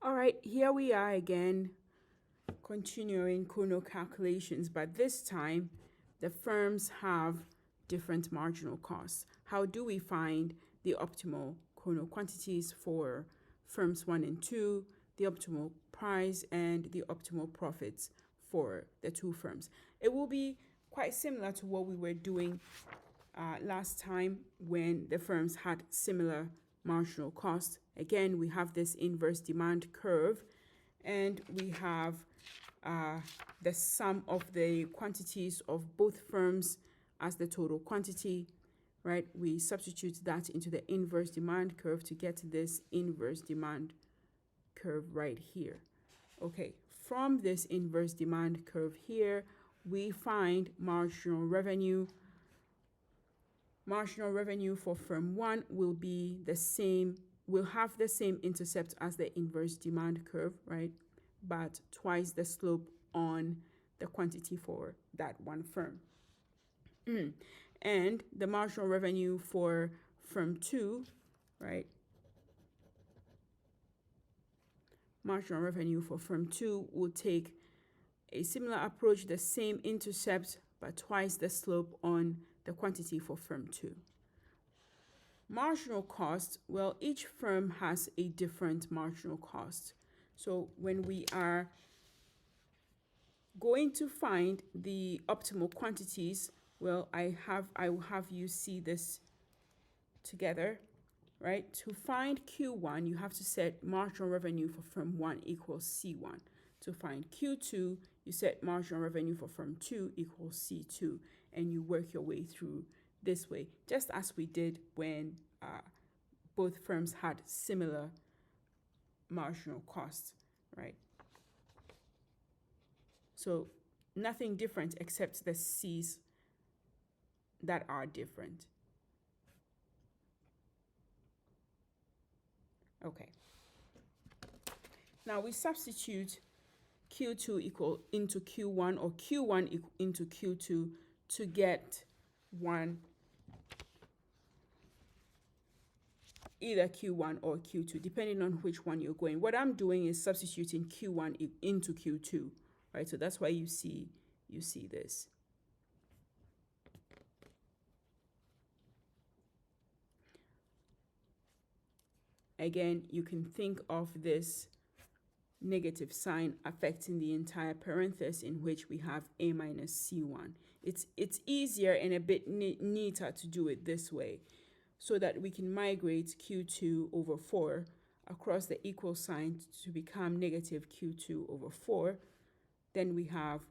All right, here we are again, continuing Cournot calculations, but this time the firms have different marginal costs. How do we find the optimal Cournot quantities for firms 1 and 2, the optimal price, and the optimal profits for the two firms? It will be quite similar to what we were doing last time when the firms had similar marginal cost. Again, we have this inverse demand curve, and we have the sum of the quantities of both firms as the total quantity, right? We substitute that into the inverse demand curve to get this inverse demand curve right here. Okay, from this inverse demand curve here, we find marginal revenue. Marginal revenue for firm 1 will be the same, will have the same intercept as the inverse demand curve, right? But twice the slope on the quantity for that one firm. And the marginal revenue for firm 2, right? Marginal revenue for firm 2 will take a similar approach, the same intercept, but twice the slope on the quantity for firm 2. Marginal cost, well, each firm has a different marginal cost. So when we are going to find the optimal quantities, well, I will have you see this together, right? To find Q1, you have to set marginal revenue for firm 1 equals C1. To find Q2, you set marginal revenue for firm 2 equals C2, and you work your way through this way, just as we did when both firms had similar marginal costs, right? So nothing different except the C's that are different. Okay. Now we substitute Q2 equal into Q1 or Q1 into Q2 to get either Q1 or Q2, depending on which one you're going. What I'm doing is substituting Q1 into Q2, right? So that's why you see this. Again, you can think of this negative sign affecting the entire parenthesis in which we have A minus C1. It's easier and a bit neater to do it this way, so that we can migrate Q2 over 4 across the equal sign to become negative Q2 over 4. Then we have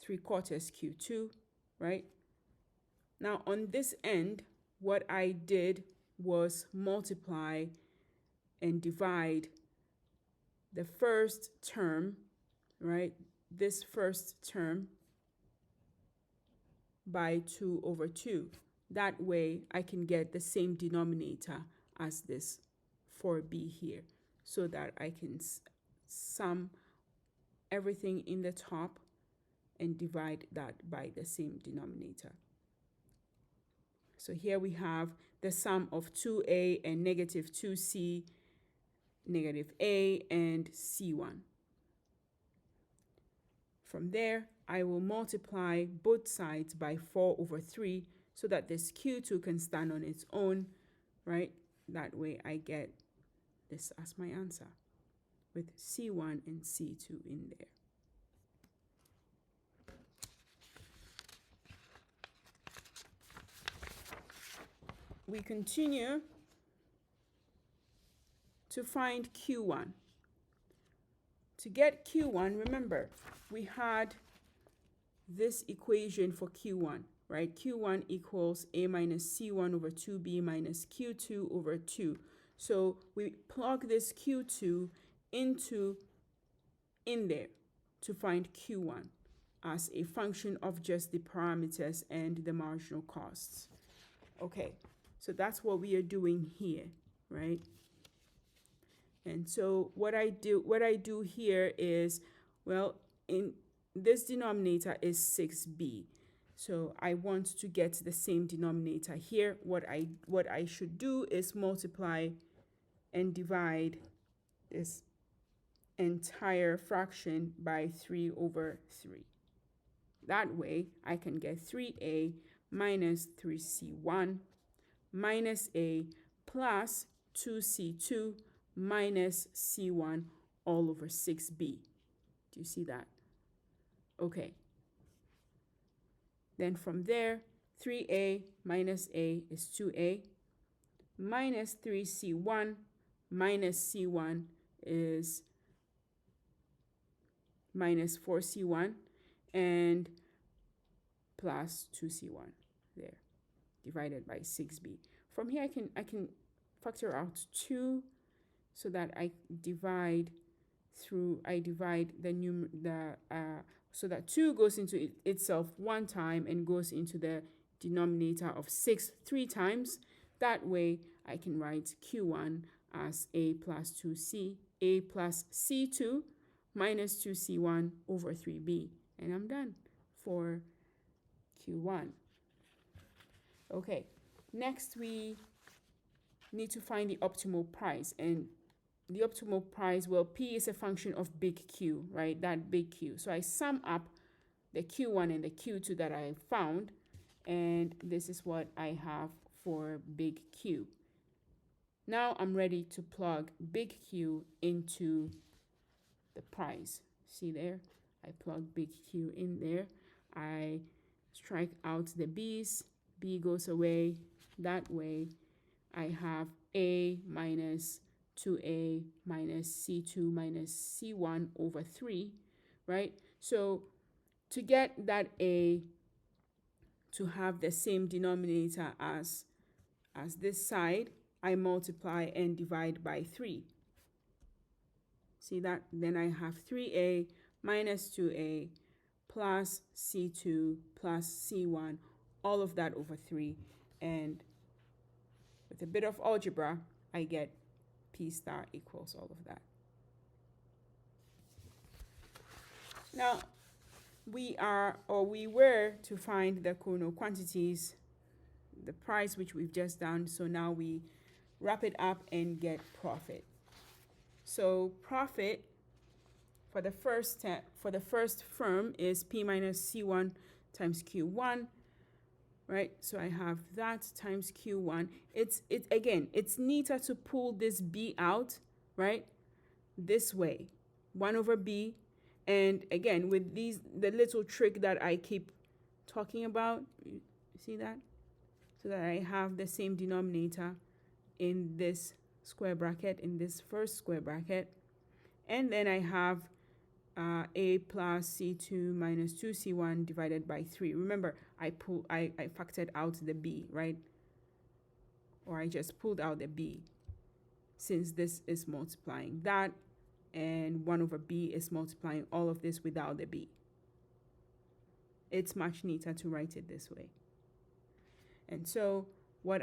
3/4 Q2, right? Now on this end, what I did was multiply and divide the first term, right? This first term by 2 over 2. That way I can get the same denominator as this 4b here, so that I can sum everything in the top and divide that by the same denominator. So here we have the sum of 2a and negative 2c, negative a and c1. From there, I will multiply both sides by 4 over 3 so that this Q2 can stand on its own, right? That way I get this as my answer with C1 and C2 in there. We continue to find Q1. To get Q1, remember, we had this equation for Q1, right? Q1 equals A minus C1 over 2B minus Q2 over 2. So we plug this Q2 in there to find Q1 as a function of just the parameters and the marginal costs. Okay, so that's what we are doing here, right? And so what I do here is, well, in this denominator is 6b. So I want to get the same denominator here. What I should do is multiply and divide this entire fraction by 3 over 3. That way, I can get 3a minus 3c1 minus a plus 2c2 minus c1 all over 6b. Do you see that? Okay. Then from there, 3a minus a is 2a, minus 3c1 minus c1 is minus 4c1, and plus 2c1 there, divided by 6b. From here, I can factor out 2 so that I divide so that 2 goes into itself one time and goes into the denominator of 6 3 times. That way, I can write Q1 as a plus 2c, a plus c2 minus 2c1 over 3b. And I'm done for Q1. Okay, next we need to find the optimal price. And the optimal price, well, P is a function of big Q, right? That big Q. So I sum up the Q1 and the Q2 that I found, and this is what I have for big Q. Now I'm ready to plug big Q into the price. See there? I plug big Q in there. I strike out the B's. B goes away. That way, I have A minus 2A minus C2 minus C1 over 3, right? So to get that A to have the same denominator as this side, I multiply and divide by 3. See that? Then I have 3A minus 2A plus C2 plus C1, all of that over 3. And with a bit of algebra, I get P star equals all of that. Now, we were to find the Cournot quantities, the price which we've just done. So now we wrap it up and get profit. So profit for the first firm is P minus C1 times Q1, right? So I have that times Q1. It's neater to pull this B out, right? This way, 1 over B. And again, with the little trick that I keep talking about, you see that? So that I have the same denominator in this square bracket, in this first square bracket. And then I have A plus C2 minus 2C1 divided by 3. Remember, I factored out the B, right? Or I just pulled out the B, since this is multiplying that, and 1 over B is multiplying all of this without the B. It's much neater to write it this way. And so what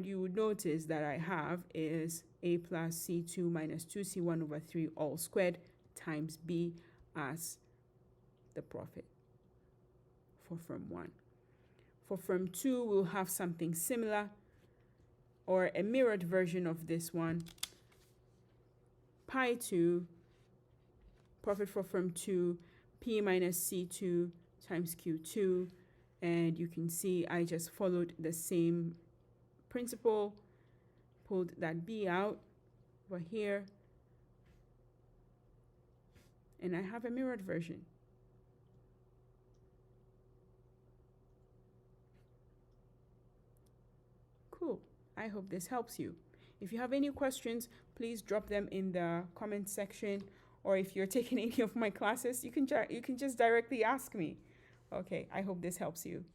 you would notice that I have is A plus C2 minus 2C1 over 3 all squared times B as the profit for firm 1. For firm 2, we'll have something similar, or a mirrored version of this one. Pi 2, profit for firm 2, P minus C2 times Q2. And you can see I just followed the same principle, pulled that B out over here, and I have a mirrored version. Cool. I hope this helps you. If you have any questions, please drop them in the comment section, or if you're taking any of my classes, you can just directly ask me. Okay, I hope this helps you.